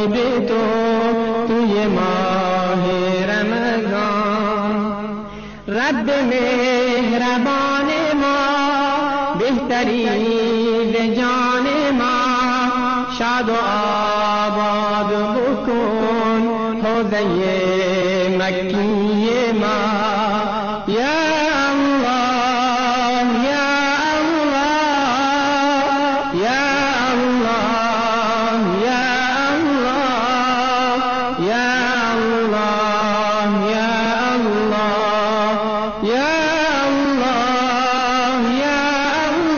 امید تو توی ماه رمضان. رب مهربان ما بهترین جان ما شاد و آباد بکن حوضه مکی ما. یا الله یا الله یا الله یا الله یا الله یا الله یا الله یا الله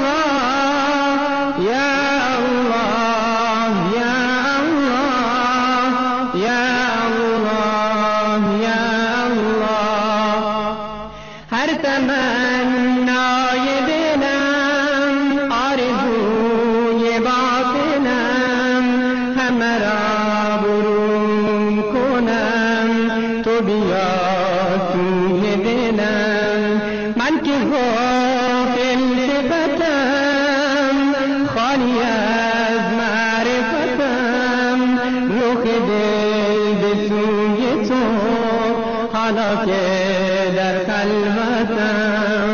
یا الله یا الله یا الله یا الله. هر تمنای دلم آرزوی باطنم همه را برون کنم تو بیا توی دلم. من که غافل صفتم خالی از معرفتم رخ دل به سوی تو حالا که در خلوتم.